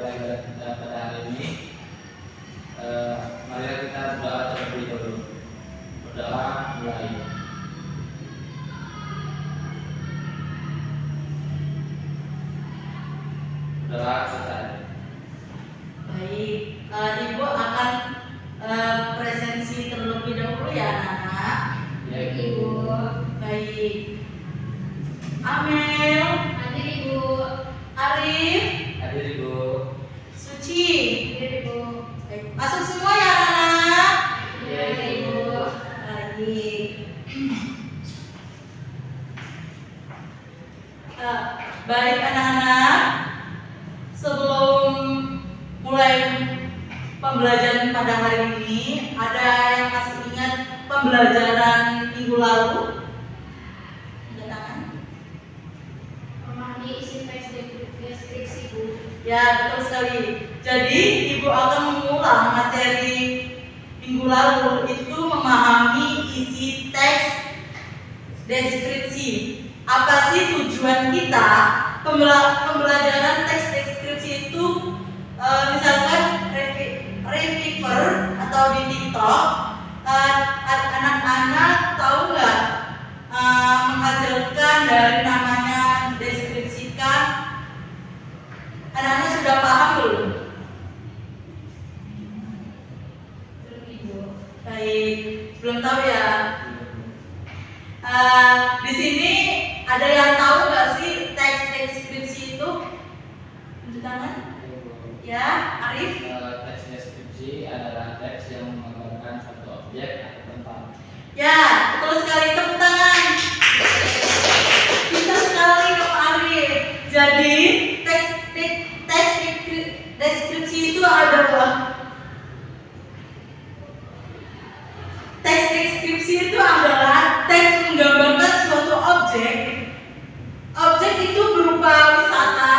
pelajaran kita pada hari ini. Mari kita berdoa terlebih dahulu. Berdoa mulai. Berdoa selesai. Baik, Ibu akan presensi terlebih dahulu ya anak-anak. Ya Ibu. Baik. Amel, Hadir Ibu. Arif, Hadir Ibu. Suci. Hadir Ibu. Baik, masuk semua ya anak-anak. Ya Ibu. Baik. Baik anak-anak, sebelum mulai pembelajaran pada hari ini, ada yang masih ingat pembelajaran minggu lalu? Angkat tangan. Memahami isi teks deskripsi Bu. Ya, betul sekali. Jadi, Ibu akan mengulang materi minggu lalu, itu memahami isi teks deskripsi. Apa sih tujuan kita pembelajaran teks deskripsi itu? Misalkan reviewer atau di TikTok, anak-anak tahu nggak menghasilkan dari namanya deskripsikan? Anak-anak sudah paham belum? Belum Ibu. Baik, belum tahu ya. Di sini ada yang tahu nggak sih teks deskripsi itu? Tunjuk tangan. Ya, Arif. Teks deskripsi adalah teks yang menggambarkan suatu objek atau tempat. Ya, betul sekali, tepuk tangan. Pintar sekali Kak Arif. Jadi teks deskripsi itu adalah teks menggambarkan suatu objek. Objek itu berupa wisata,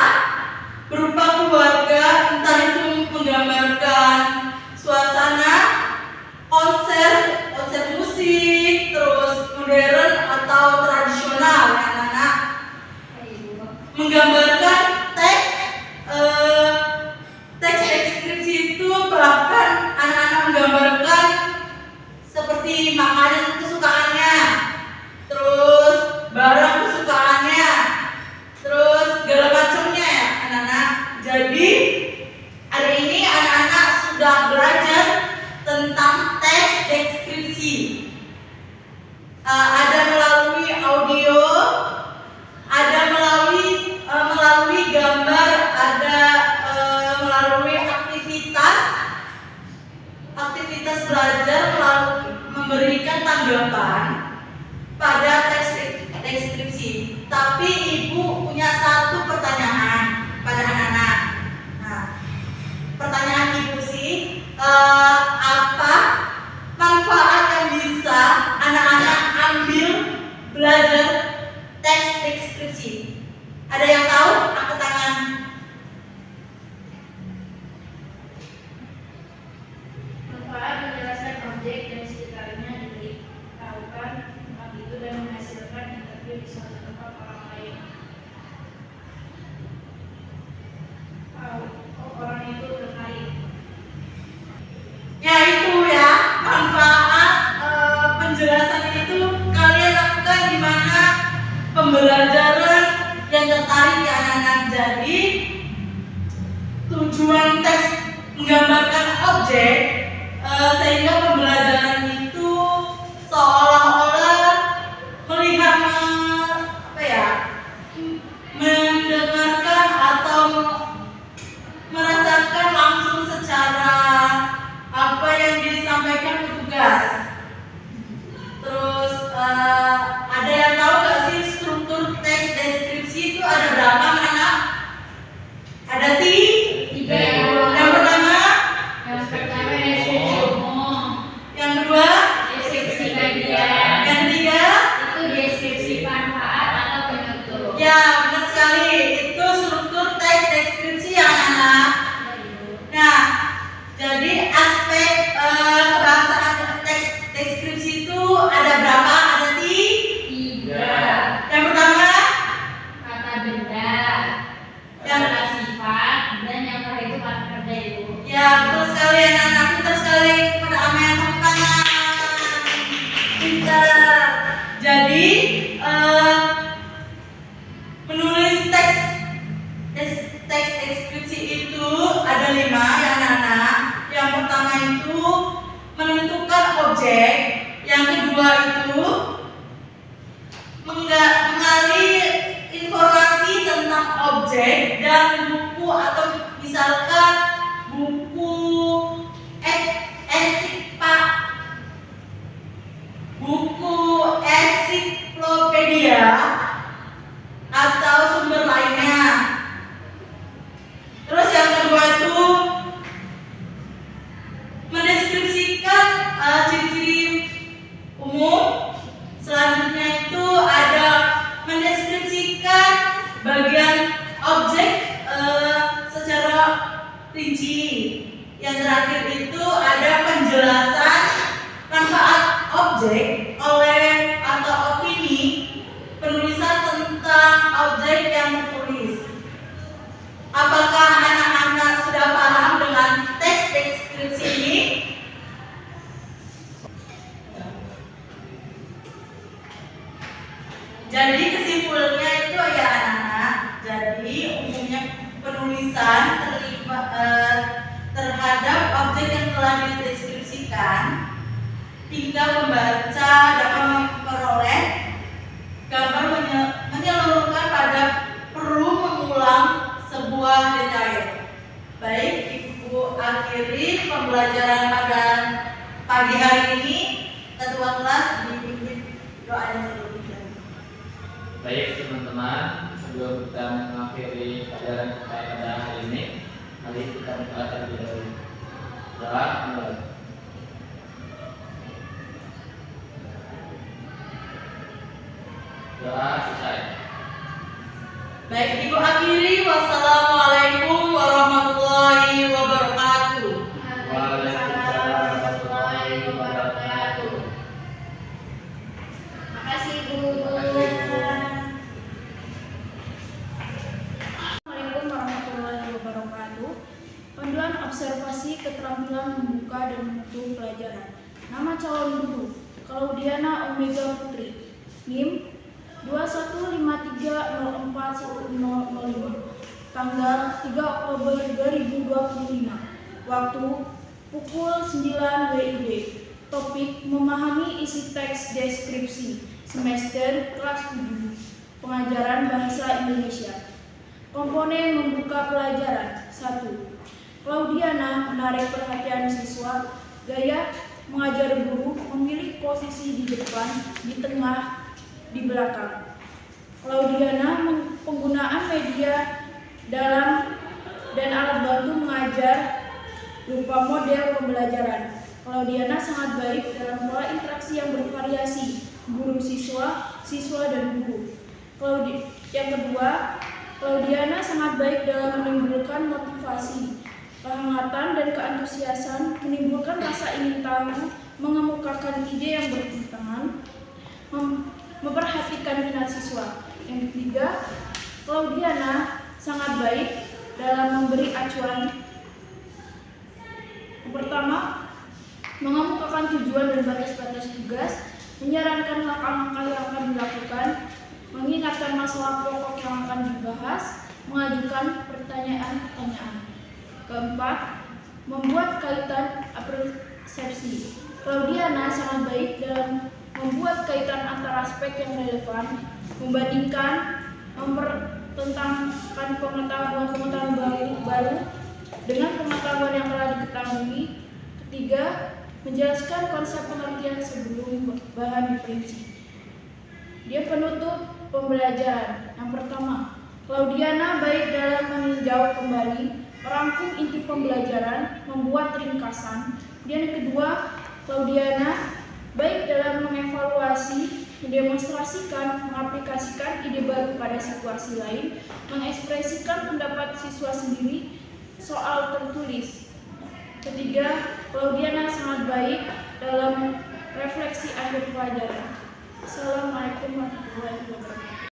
berupa keluarga, entah itu menggambarkan suasana, konser musik, terus modern atau tradisional ya anak-anak. Ya Ibu. Menggambarkan teks deskripsi itu bahkan anak-anak menggambarkan seperti makanan kesukaannya, terus barang kesukaannya, terus segala macamnya ya anak-anak. Jadi hari ini anak-anak sudah belajar tentang teks deskripsi. Ada melalui audio, ada melalui gambar, ada melalui aktivitas belajar, melalui memberikan tanggapan pada teks deskripsi. Tapi Ibu punya satu pertanyaan pada anak-anak. Nah, pertanyaan Ibu sih, apa manfaat yang bisa anak-anak ambil belajar teks deskripsi? Ada yang tahu? Angkat tangan. Manfaat menjelaskan objek dan sekitarnya, diberitahukan tentang itu dan menghasilkan interview di suatu tempat orang lain. Orang itu tertarik. Ya itu ya, manfaat penjelasan itu kalian lakukan di mana pembelajaran yang tertarik ya anak-anak. Jadi tujuan teks menggambarkan objek sehingga pembelajaran itu seolah-olah melihat mendengarkan atau merasakan langsung secara apa yang disampaikan petugas. Terus ada yang tahu nggak sih struktur teks deskripsi itu ada berapa anak? Ada tiga. Yang pertama, deskripsi umum. yang kedua, Deskripsi bagian. yang ketiga. Itu deskripsi manfaat atau penutur. Ya benar sekali, itu struktur teks deskripsi ya anak-anak. Nah, misalkan buku buku ensiklopedia atau sumber lainnya. Terus yang kedua itu mendeskripsikan ciri-ciri umum. Selanjutnya itu ada mendeskripsikan bagian objek secara rinci. Yang terakhir itu ada penjelasan manfaat objek oleh atau opini penulisan tentang objek yang ditulis. Apakah anak-anak sudah paham dengan teks deskripsi ini? Jadi kesimpulannya itu ya anak-anak. Jadi umumnya penulisan terhadap objek yang telah dideskripsikan hingga pembaca dapat memperoleh gambar menyeluruhkan pada perlu mengulang sebuah detail. Baik, Ibu akhiri pembelajaran pada pagi hari ini. Ketua kelas dipimpin doa yang terlebih dahulu. Baik teman-teman, sebelum kita mengakhiri pelajaran kita pada hari ini, mari kita berdoa terlebih dahulu. Doa mulai. Doa selesai. Baik, Ibu akhiri. Wassalamualaikum warahmatullahi wabarakatuh. Waalaikumsalam warahmatullahi wabarakatuh. Makasih Bu. Assalamualaikum warahmatullahi wabarakatuh. Panduan observasi keterampilan membuka dan menutup pelajaran. Nama calon guru Claudiana Omega Putri. NIM 2153041005. Tanggal 3 Oktober 2025. Waktu pukul 9 WIB. Topik memahami isi teks deskripsi. Semester kelas 7. Pengajaran bahasa Indonesia. Komponen membuka pelajaran. 1. Claudiana menarik perhatian siswa. Gaya mengajar guru memilih posisi di depan, di tengah, di belakang. Claudiana penggunaan media dalam dan alat bantu mengajar berupa model pembelajaran. Claudiana sangat baik dalam pola interaksi yang bervariasi guru siswa, siswa dan guru. Yang kedua, Claudiana sangat baik dalam menimbulkan motivasi, kehangatan dan keantusiasan, menimbulkan rasa ingin tahu, mengemukakan ide yang bertentangan, memperhatikan minat siswa. Yang ketiga, Claudiana sangat baik dalam memberi acuan. Yang pertama, mengemukakan tujuan dan batas-batas tugas, menyarankan langkah-langkah yang akan dilakukan, mengingatkan masalah pokok yang akan dibahas, mengajukan pertanyaan-pertanyaan. Keempat, membuat kaitan persepsi. Claudiana sangat baik dalam membuat kaitan antara aspek yang relevan, membandingkan, mempertentangkan pengetahuan baru dengan pengetahuan yang telah diketahui. Ketiga, menjelaskan konsep pengertian sebelum bahan diperinci. Dia penutup pembelajaran. Yang pertama, Claudiana baik dalam meninjau kembali, merangkum inti pembelajaran, membuat ringkasan. Dan yang kedua, Claudiana baik dalam mengevaluasi, mendemonstrasikan, mengaplikasikan ide baru pada situasi lain, mengekspresikan pendapat siswa sendiri soal tertulis. Ketiga, Claudiana sangat baik dalam refleksi akhir pelajaran. Assalamualaikum warahmatullahi wabarakatuh.